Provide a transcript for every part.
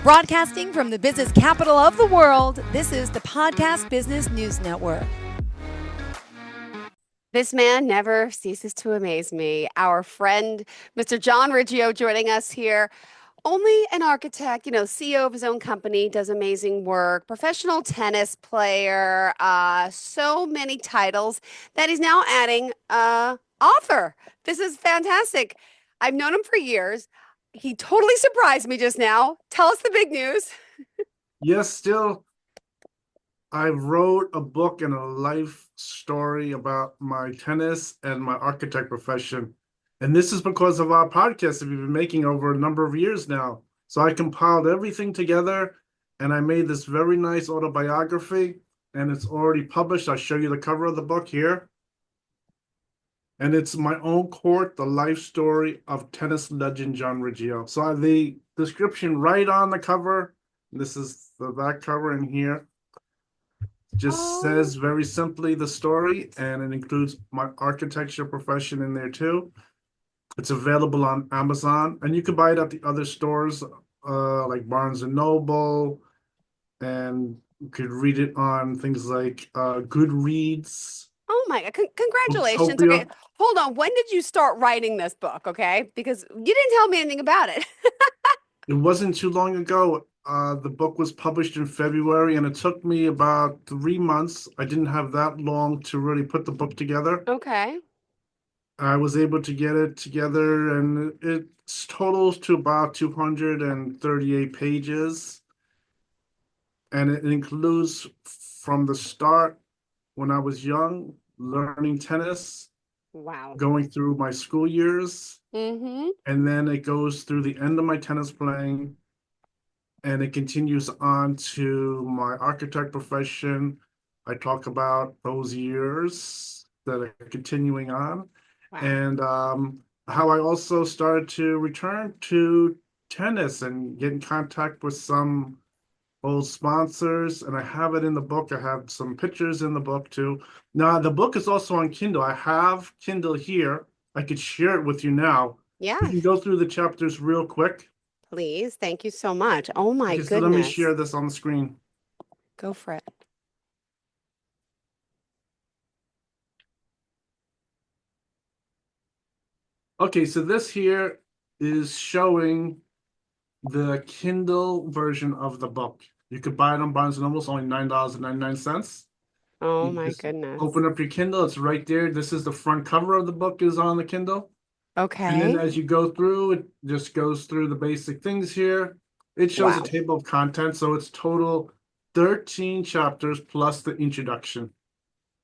Broadcasting from the business capital of the world, this is the Podcast Business News Network. This man never ceases to amaze me. Our friend, Mr. John Riggio, joining us here. Only an architect, CEO of his own company, does amazing work, professional tennis player, so many titles that he's now adding author. This is fantastic. I've known him for years. He totally surprised me just now. Tell us the big news. Yes, still, I wrote a book and a life story about my tennis and my architect profession. And this is because of our podcast that we've been making over a number of years now. So I compiled everything together and I made this very nice autobiography, and it's already published. I'll show you the cover of the book here. And it's my own court, the life story of tennis legend John Riggio. So I have the description right on the cover. This is the back cover in here. Just says very simply the story, and it includes my architecture profession in there too. It's available on Amazon, and you can buy it at the other stores like Barnes and Noble, and you could read it on things like Goodreads. Oh my God, congratulations. Utopia. Okay, hold on. When did you start writing this book? Okay, because you didn't tell me anything about it. It wasn't too long ago. The book was published in February, and it took me about 3 months. I didn't have that long to really put the book together. Okay. I was able to get it together, and it totals to about 238 pages. And it includes from the start, when I was young, learning tennis, Wow. going through my school years, Mm-hmm. and then it goes through the end of my tennis playing, and it continues on to my architect profession. I talk about those years that are continuing on. Wow. And how I also started to return to tennis and get in contact with some old sponsors. And I have it in the book. I have some pictures in the book too. Now, the book is also on Kindle. I have Kindle here. I could share it with you now. Yeah, We can go through the chapters real quick. please. Thank you so much. Oh my Okay, so let me share this on the screen. Go for it. Okay, so this here is showing the Kindle version of the book. You could buy it on Barnes & Noble. It's only $9.99. Oh You my just goodness. Open up your Kindle. It's right there. This is the front cover of the book is on the Kindle. And then Okay. as you go through, it just goes through the basic things here. It shows Wow. a table of contents. So it's total 13 chapters plus the introduction.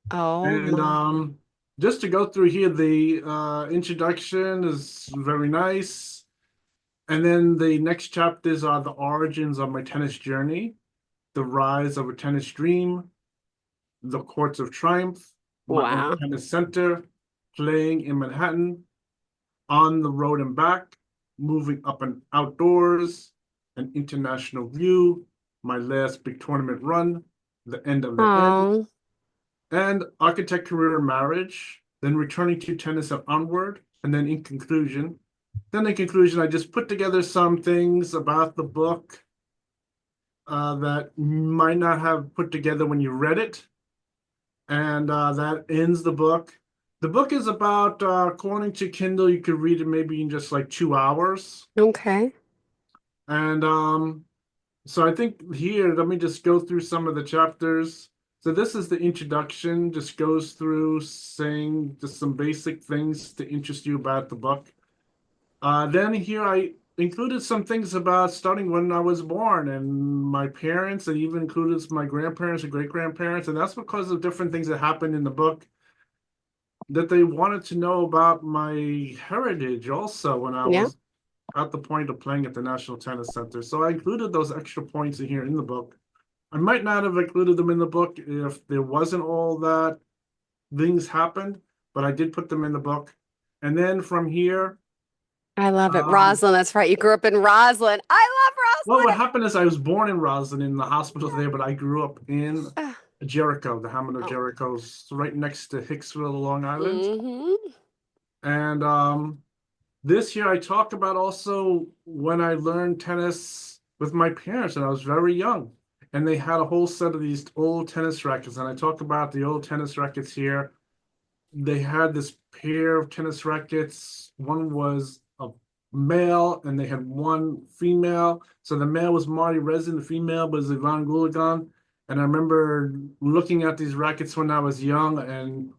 Oh And my. just to go through here, the introduction is very nice. And then the next chapters are the origins of my tennis journey, the rise of a tennis dream, the courts of triumph, my own Wow. tennis center, playing in Manhattan, on the road and back, moving up and outdoors, an international view, my last big tournament run, the end of the end, Oh. and architect career and marriage, then returning to tennis and onward, and then in conclusion, I just put together some things about the book that you might not have put together when you read it. And that ends the book. The book is about, according to Kindle, you could read it maybe in just like 2 hours. Okay. And so I think here, let me just go through some of the chapters. So this is the introduction, just goes through saying just some basic things to interest you about the book. Then here I included some things about starting when I was born and my parents, and even included my grandparents and great-grandparents. And that's because of different things that happened in the book that they wanted to know about my heritage also when I Yeah. was at the point of playing at the National Tennis Center. So I included those extra points in here in the book. I might not have included them in the book if there wasn't all that things happened, but I did put them in the book. And then from here, I love it. Roslyn, that's right. You grew up in Roslyn. I well, love what happened is I was born in Roslyn in the hospital there, but I grew up in Roslyn. Jericho, the hamlet of Oh. Jericho's right next to Hicksville, Long Island. Mm-hmm. And this year I talk about also when I learned tennis with my parents, and I was very young. And they had a whole set of these old tennis rackets. And I talk about the old tennis rackets here. They had this pair of tennis rackets. One was a male, and they had one female. So the male was Marty Resin, the female was Ivan Gulagan. And I remember looking at these rackets when I was young, and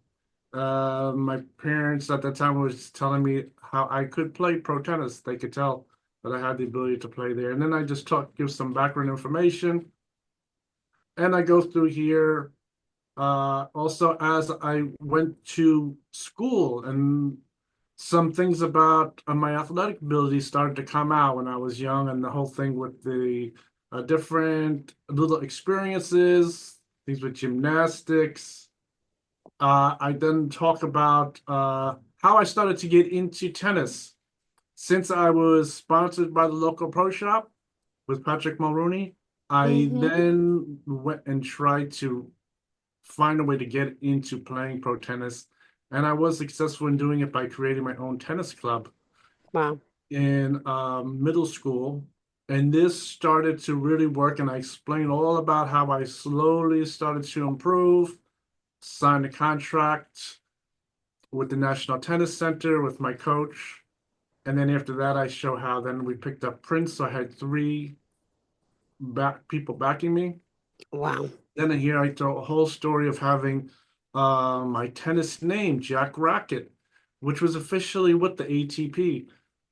my parents at that time was telling me how I could play pro tennis. They could tell that I had the ability to play there. And then I just give some background information, and I go through here. Also, as I went to school, and some things about my athletic ability started to come out when I was young, and the whole thing with the different little experiences, things with gymnastics. I then talk about how I started to get into tennis. Since I was sponsored by the local pro shop with Patrick Mulrooney, I Mm-hmm. then went and tried to find a way to get into playing pro tennis. And I was successful in doing it by creating my own tennis club Wow. in middle school. And this started to really work. And I explained all about how I slowly started to improve, signed a contract with the National Tennis Center with my coach. And then after that, I show how then we picked up Prince. So I had three people backing me. Wow. Then here I tell a whole story of having my tennis name, Jack Racket, which was officially with the ATP.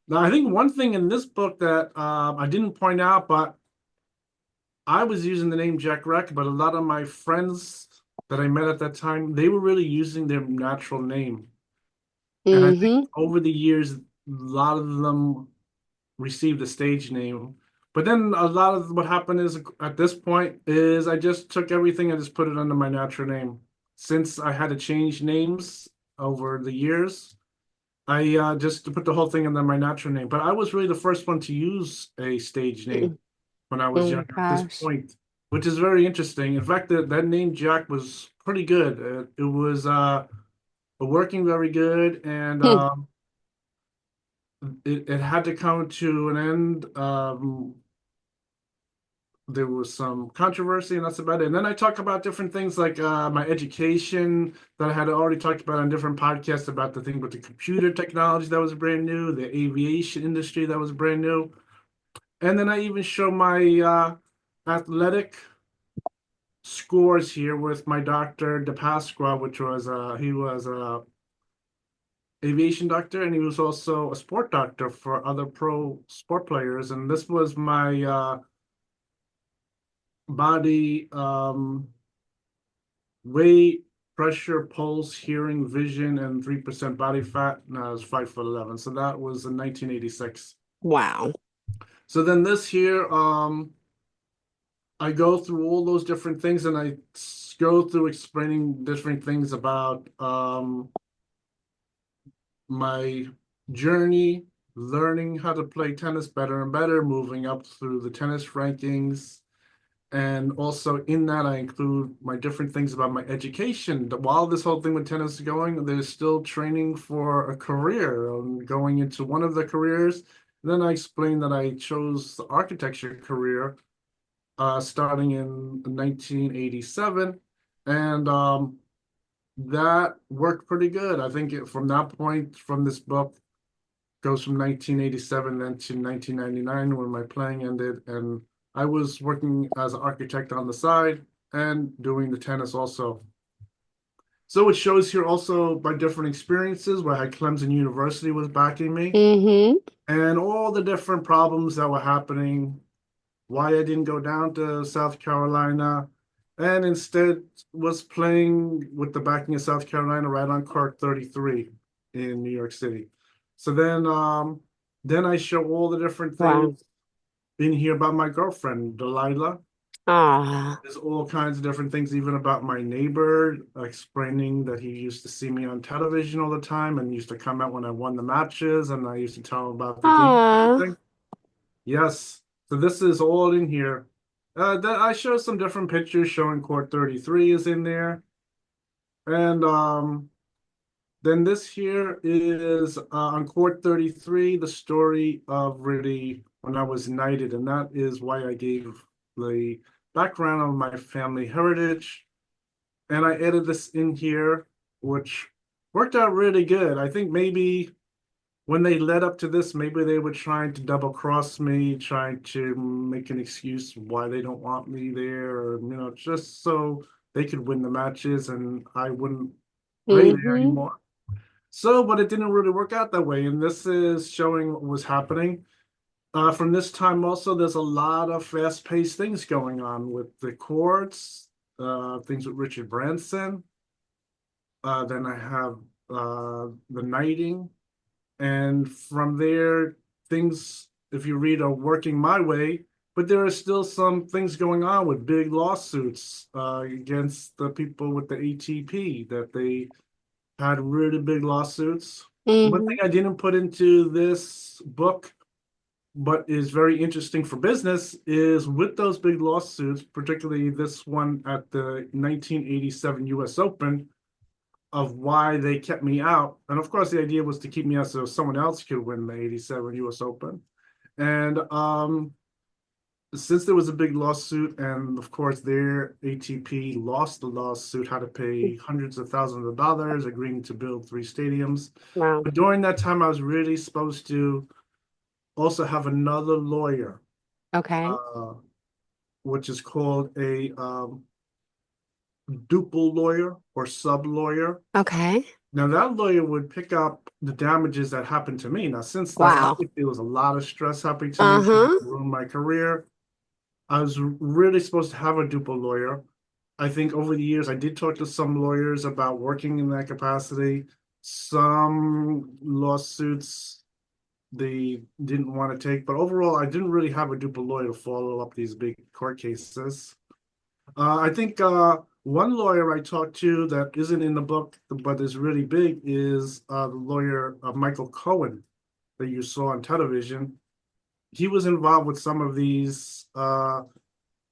Now, I think one thing in this book that I didn't point out, but I was using the name Jack Racket, but a lot of my friends that I met at that time, they were really using their natural name. And I think Mm-hmm. over the years, a lot of them received a stage name. But then a lot of what happened is at this point is I just took everything and just put it under my natural name. Since I had to change names over the years, I just put the whole thing under my natural name. But I was really the first one to use a stage name when I Oh was my younger at this gosh. point, which is very interesting. In fact, that name Jack was pretty good. It was working very good, and Hmm. it had to come to an end. There was some controversy, and that's about it. And then I talk about different things like my education that I had already talked about on different podcasts about the thing with the computer technology that was brand new, the aviation industry that was brand new. And then I even show my athletic scores here with my doctor DePasqua, which was he was a aviation doctor, and he was also a sport doctor for other pro sport players. And this was my body weight, pressure, pulse, hearing, vision, and 3% body fat. And I was 5'11". So that was in 1986. Wow. So then this here, I go through all those different things, and I go through explaining different things about my journey, learning how to play tennis better and better, moving up through the tennis rankings. And also in that, I include my different things about my education. While this whole thing with tennis is going, there's still training for a career, going into one of the careers. Then I explained that I chose the architecture career starting in 1987. And that worked pretty good. I think from that point, from this book, goes from 1987 then to 1999 when my playing ended, and I was working as an architect on the side and doing the tennis also. So it shows here also by different experiences where Clemson University was backing me, Mm-hmm. and all the different problems that were happening, why I didn't go down to South Carolina, and instead was playing with the backing of South Carolina right on court 33 in New York City. So then I show all the different things Wow. in here about my girlfriend, Delilah. Ah. There's all kinds of different things, even about my neighbor, explaining that he used to see me on television all the time and used to come out when I won the matches, and I used to tell him about the game and Ah. everything. Yes. So this is all in here. That I show some different pictures showing court 33 is in there. And then this here is on court 33, the story of really when I was knighted, and that is why I gave the background on my family heritage. And I added this in here, which worked out really good. I think maybe when they led up to this, maybe they were trying to double cross me, trying to make an excuse why they don't want me there, or just so they could win the matches and I wouldn't play there Mm-hmm. anymore. So, but it didn't really work out that way. And this is showing what was happening. From this time also, there's a lot of fast-paced things going on with the courts, things with Richard Branson. Then I have the knighting. And from there, things, if you read, are working my way. But there are still some things going on with big lawsuits against the people with the ATP that they had really big lawsuits. One Mm-hmm. thing I didn't put into this book, but is very interesting for business, is with those big lawsuits, particularly this one at the 1987 US Open, of why they kept me out. And of course, the idea was to keep me out so someone else could win the 87 US Open. And since there was a big lawsuit, and of course, their ATP lost the lawsuit, had to pay hundreds of thousands of dollars, agreeing to build 3 stadiums. Wow. But during that time, I was really supposed to also have another lawyer, Okay. uh, which is called a duple lawyer or sub lawyer. Okay. Now that lawyer would pick up the damages that happened to me. Now, since that's Wow. obviously there was a lot of stress happening to me, trying to Uh-huh. ruin my career, I was really supposed to have a duple lawyer. I think over the years I did talk to some lawyers about working in that capacity. Some lawsuits they didn't want to take, but overall I didn't really have a duple lawyer to follow up these big court cases. I think one lawyer I talked to that isn't in the book, but is really big, is the lawyer Michael Cohen that you saw on television. He was involved with some of these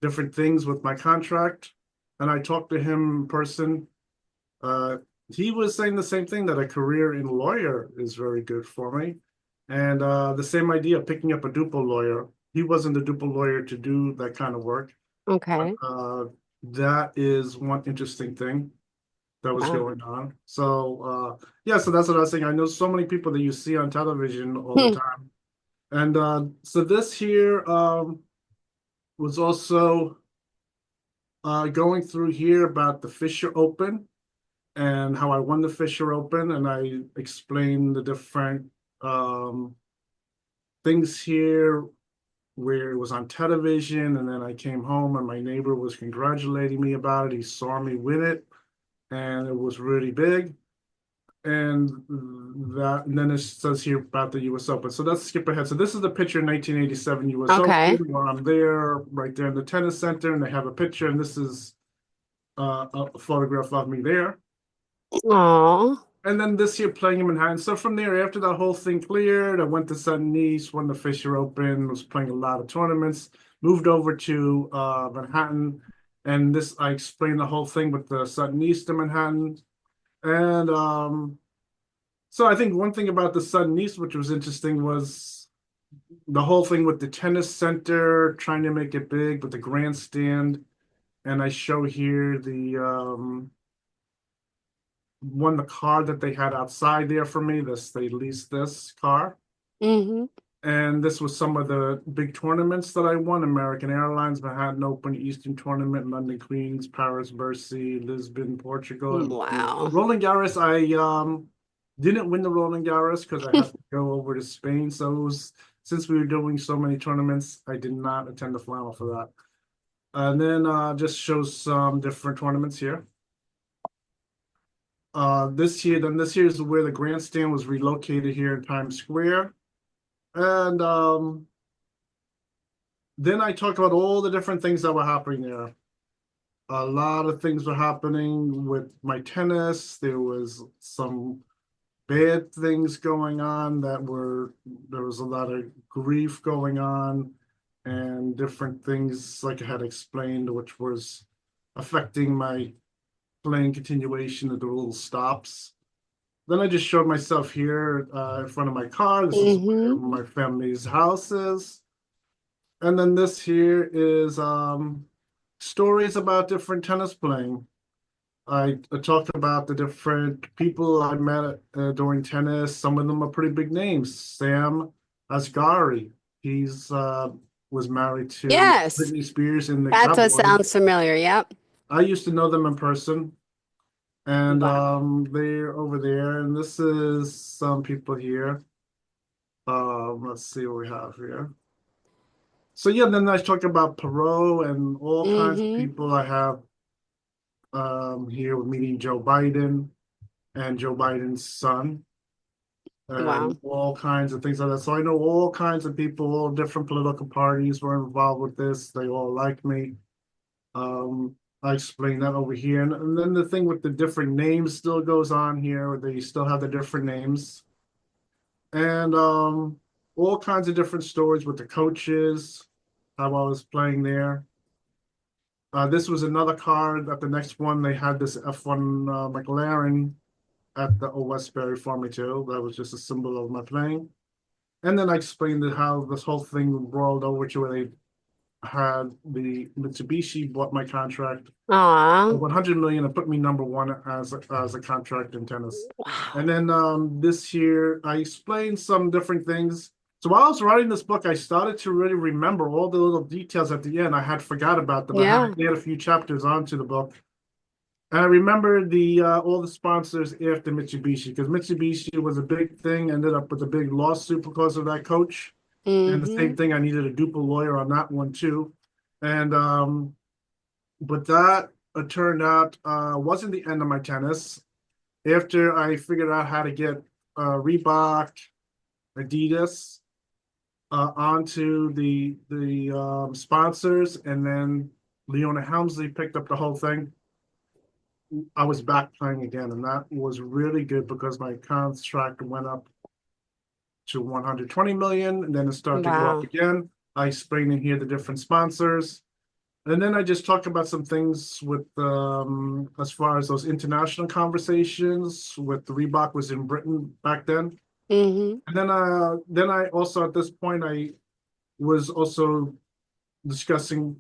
different things with my contract, and I talked to him in person. Uh, he was saying the same thing, that a career in lawyer is very good for me, and the same idea, picking up a duple lawyer. He wasn't a duple lawyer to do that kind of work. Okay. That is one interesting thing that was Wow. going on. So yeah, so that's what I was saying. I know so many people that you see on television all the time. And so this here was also going through here about the Fisher Open and how I won the Fisher Open, and I explained the different things here where it was on television, and then I came home and my neighbor was congratulating me about it. He saw me win it, and it was really big. And then it says here about the U.S. Open. So let's skip ahead. So this is the picture in 1987 U.S. Okay. Open where I'm there, right there in the tennis center, and they have a picture, and this is a photograph of me there. Aw. And then this year playing in Manhattan. So from there, after that whole thing cleared, I went to Sutton East, won the Fisher Open, was playing a lot of tournaments, moved over to Manhattan. And this, I explained the whole thing with the Sutton East in Manhattan. And so I think one thing about the Sutton East, which was interesting, was the whole thing with the tennis center, trying to make it big with the grandstand. And I show here the the car that they had outside there for me. They leased this car. Mm-hmm. And this was some of the big tournaments that I won: American Airlines, Manhattan Open, Eastern Tournament, London Queens, Paris Bercy, Lisbon, Portugal, and Wow. Roland Garros. I didn't win the Roland Garros because I had to go over to Spain. So it was, since we were doing so many tournaments, I did not attend the final for that. And then just shows some different tournaments here. This year is where the grandstand was relocated here in Times Square. And then I talked about all the different things that were happening there. A lot of things were happening with my tennis. There was some bad things going on there was a lot of grief going on and different things, like I had explained, which was affecting my playing continuation of the little stops. Then I just showed myself here in front of my car. This is where Mm-hmm. my family's house is. And then this here is stories about different tennis playing. I talked about the different people I met during tennis. Some of them are pretty big names. Sam Asghari, he's was married to Yes, Britney Spears in the that does Cowboys. sound familiar. Yep. I used to know them in person, and Wow. they're over there. And this is some people here. Let's see what we have here. So yeah, then I talk about Perot and all kinds of Mm-hmm. people I have here with meeting Joe Biden and Joe Biden's son Wow. and all kinds of things like that. So I know all kinds of people, all different political parties were involved with this. They all like me. I explained that over here. And then the thing with the different names still goes on here. They still have the different names. And all kinds of different stories with the coaches, how I was playing there. This was another card. At the next one, they had this F1 McLaren at the Old Westbury for me too. That was just a symbol of my playing. And then I explained how this whole thing rolled over to where they had the Mitsubishi bought my contract Aw. 100 million and put me number one as a contract in tennis. Wow. And then this year I explained some different things. So while I was writing this book, I started to really remember all the little details at the end. I had forgot about them. I Yeah. had to add a few chapters onto the book. And I remember the all the sponsors after Mitsubishi because Mitsubishi was a big thing, ended up with a big lawsuit because of that coach. And the Mm-hmm. same thing, I needed a duple lawyer on that one too. And but that turned out wasn't the end of my tennis. After I figured out how to get Reebok, Adidas onto the sponsors, and then Leona Helmsley picked up the whole thing. I was back playing again, and that was really good because my contract went up to 120 million, and then it started to go up Wow. again. I explained in here the different sponsors. And then I just talked about some things with as far as those international conversations with the Reebok was in Britain back then. Mm-hmm. And then I also at this point I was also discussing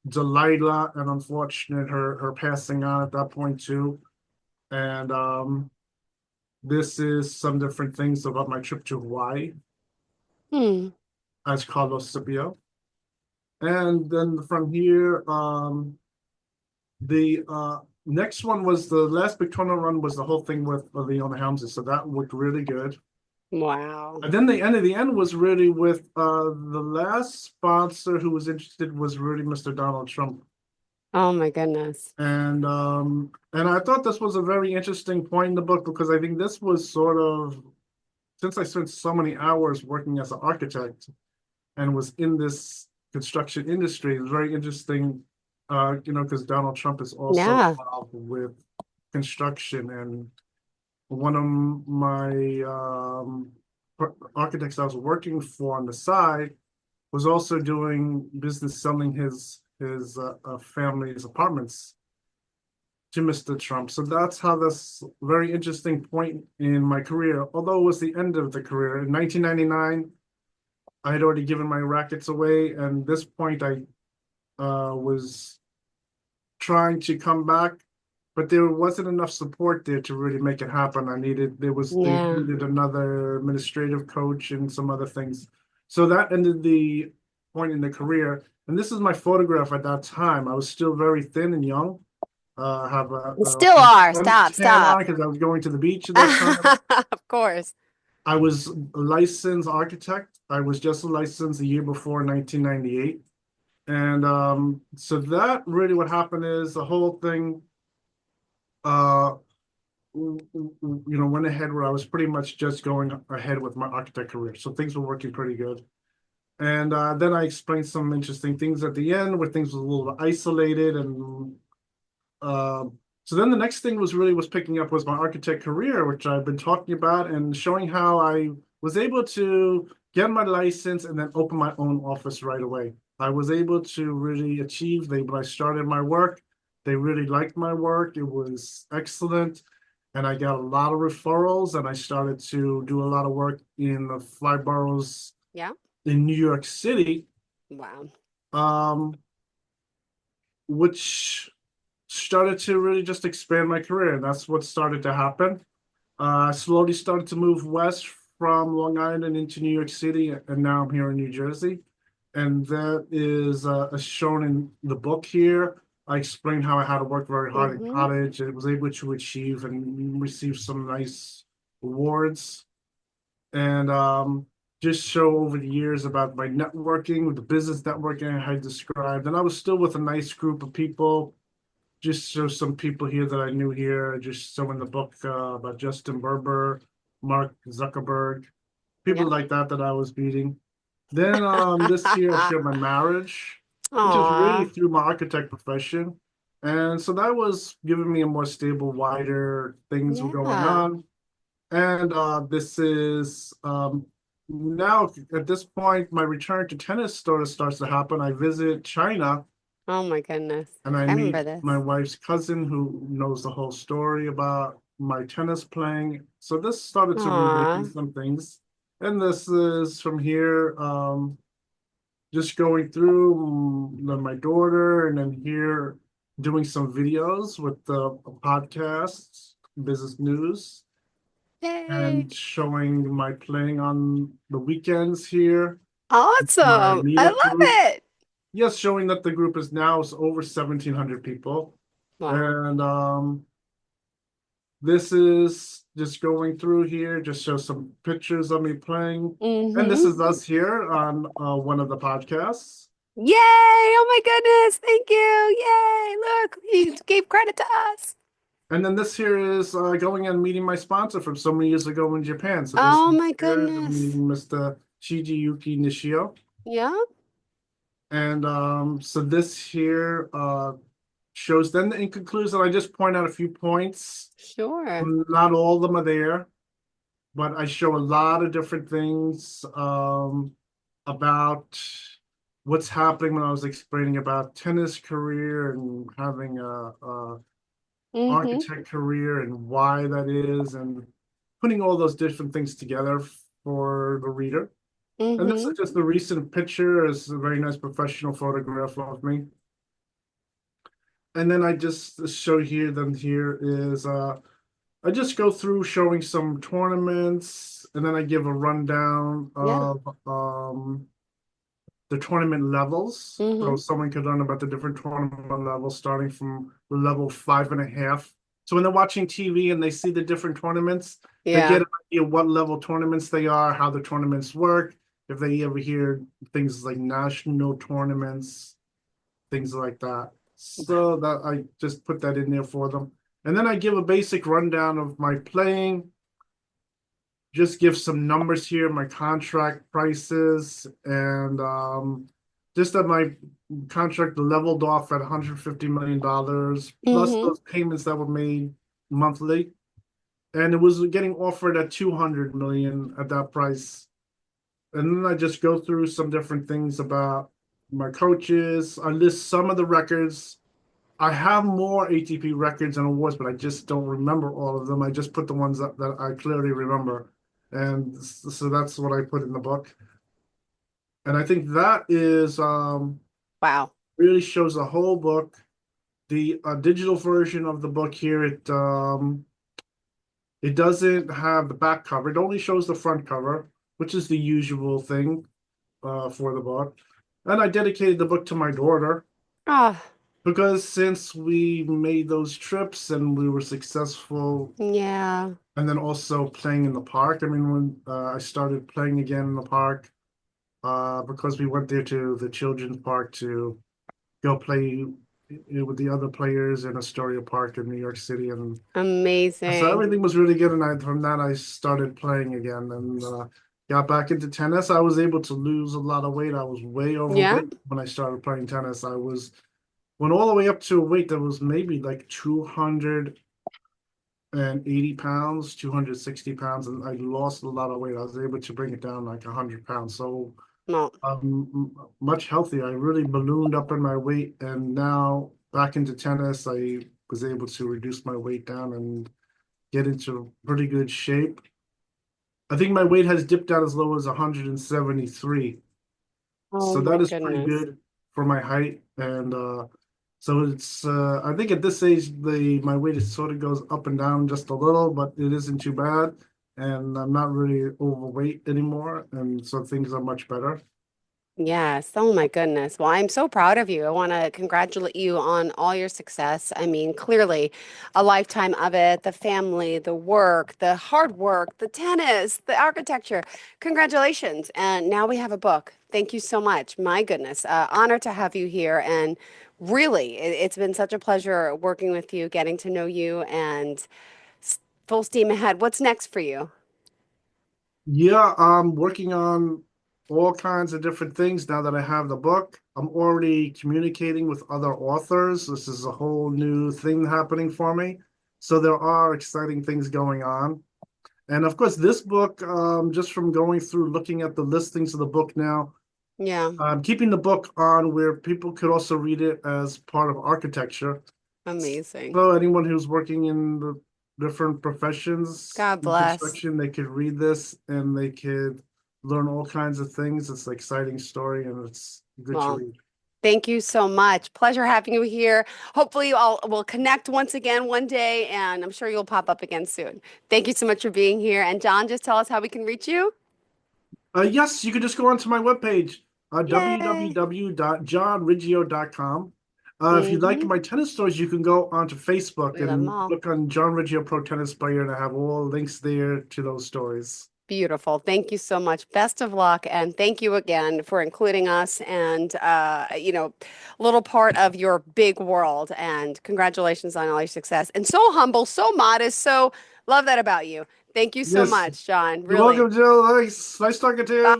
Delilah and unfortunate her passing on at that point too. And this is some different things about my trip to Hawaii Hmm. as Carlos Scipio. And then from here, the next one was the last big tournament run was the whole thing with Leona Helmsley. So that looked really good. Wow. And then the end was really with the last sponsor who was interested was really Mr. Donald Trump. Oh my goodness. And I thought this was a very interesting point in the book because I think this was sort of since I spent so many hours working as an architect and was in this construction industry, it was very interesting, because Donald Trump is also Yeah. involved with construction. And one of my architects I was working for on the side was also doing business selling his family's apartments to Mr. Trump. So that's how this very interesting point in my career, although it was the end of the career. In 1999, I had already given my rackets away, and this point I was trying to come back, but there wasn't enough support there to really make it happen. They Yeah. needed another administrative coach and some other things. So that ended the point in the career. And this is my photograph at that time. I was still very thin and young. Have You still are. one Stop. tan on Stop. because I was going to the beach at that time. Of course. I was a licensed architect. I was just licensed the year before 1998. And so that really what happened is the whole thing uh went ahead where I was pretty much just going ahead with my architect career. So things were working pretty good. And then I explained some interesting things at the end where things were a little isolated and so then the next thing was picking up was my architect career, which I've been talking about and showing how I was able to get my license and then open my own office right away. I was able to really achieve. When I started my work, they really liked my work. It was excellent. And I got a lot of referrals and I started to do a lot of work in the fly boroughs Yeah. in New York City. Wow. um, which started to really just expand my career. And that's what started to happen. I slowly started to move west from Long Island into New York City, and now I'm here in New Jersey. And that is shown in the book here. I explained how I had to work very hard in Mm-hmm. college and was able to achieve and receive some nice awards. And just show over the years about my networking, the business networking I had described. And I was still with a nice group of people. Just show some people here that I knew here. Just so in the book about Justin Berber, Mark Zuckerberg, people Yep. like that that I was meeting. Then this year I shared my marriage, which is really Aw. through my architect profession. And so that was giving me a more stable, wider things were going Yeah. on. And this is now at this point, my return to tennis sort of starts to happen. I visit China Oh my goodness. and I I meet remember this. my wife's cousin who knows the whole story about my tennis playing. So this started to reawaken Aw. some things. And this is from here, just going through my daughter and then here doing some videos with the podcasts, business news, Yay. and showing my playing on the weekends here. My Awesome. I meetup love group. it. Yes, showing that the group is now over 1,700 people. Wow. And this is just going through here, just show some pictures of me playing. And this Mm-hmm. is us here on one of the podcasts. Yay! Oh my goodness. Thank you. Yay. Look, you gave credit to us. And then this here is going and meeting my sponsor from so many years ago in Japan. So this Oh my here is goodness. meeting Mr. Shigeyuki Nishio. Yeah. And so this here shows then in conclusion, I just point out a few points. Sure. Not all of them are there, but I show a lot of different things about what's happening when I was explaining about tennis career and having a Mm-hmm. architect career and why that is, and putting all those different things together for the reader. And this Mm-hmm. is just the recent picture. It's a very nice professional photograph of me. And then I just show here, then here is I just go through showing some tournaments, and then I give a rundown Yeah. of the tournament levels. So Mm-hmm. someone could learn about the different tournament levels, starting from the level 5.5. So when they're watching TV and they see the different tournaments, they get Yeah. an idea what level tournaments they are, how the tournaments work. If they ever hear things like national tournaments, things like that. So that I just put that in there for them. And then I give a basic rundown of my playing, just give some numbers here, my contract prices, and just that my contract leveled off at $150 million, plus Mm-hmm. those payments that were made monthly. And it was getting offered at 200 million at that price. And then I just go through some different things about my coaches. I list some of the records. I have more ATP records and awards, but I just don't remember all of them. I just put the ones that I clearly remember. And so that's what I put in the book. And I think that is Wow. really shows the whole book. The digital version of the book here, it doesn't have the back cover. It only shows the front cover, which is the usual thing for the book. And I dedicated the book to my daughter. Ah, Because since we made those trips and we were successful, yeah. and then also playing in the park. I mean, when I started playing again in the park, because we went there to the children's park to go play with the other players in Astoria Park in New York City, and so Amazing. everything was really good. And from that, I started playing again and got back into tennis. I was able to lose a lot of weight. I was way Yeah. overweight when I started playing tennis. I was went all the way up to a weight that was maybe like 280 pounds, 260 pounds, and I lost a lot of weight. I was able to bring it down like 100 pounds. So No. I'm much healthier. I really ballooned up in my weight, and now back into tennis, I was able to reduce my weight down and get into pretty good shape. I think my weight has dipped down as low as 173. Oh So my that is pretty goodness. good for my height. And so it's I think at this age my weight is sort of goes up and down just a little, but it isn't too bad. And I'm not really overweight anymore, and so things are much better. Yes. Oh my goodness. Well, I'm so proud of you. I want to congratulate you on all your success. I mean, clearly a lifetime of it, the family, the work, the hard work, the tennis, the architecture. Congratulations. And now we have a book. Thank you so much. My goodness. Honor to have you here. And really, it's been such a pleasure working with you, getting to know you, and full steam ahead. What's next for you? Yeah, I'm working on all kinds of different things now that I have the book. I'm already communicating with other authors. This is a whole new thing happening for me. So there are exciting things going on. And of course, this book, just from going through looking at the listings of the book now, Yeah. I'm keeping the book on where people could also read it as part of architecture. Amazing. So anyone who's working in the different professions God in bless. construction, they could read this and they could learn all kinds of things. It's an exciting story and it's good to Well, read. thank you so much. Pleasure having you here. Hopefully, we'll connect once again one day, and I'm sure you'll pop up again soon. Thank you so much for being here. And John, just tell us how we can reach you. Yes, you can just go onto my webpage, Yay. www.johnriggio.com. If you'd like Hmm. my tennis stories, you can go onto Facebook We love them and all. look on John Riggio Pro Tennis Player, and I have all links there to those stories. Beautiful. Thank you so much. Best of luck. And thank you again for including us and, little part of your big world. And congratulations on all your success. And so humble, so modest. So love that about you. Thank you so Yes, much, John. you're Really. welcome, Jill. Nice talking to you.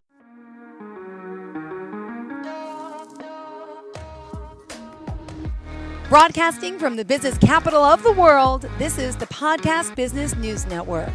Broadcasting from the business capital of the world, this is the Podcast Business News Network.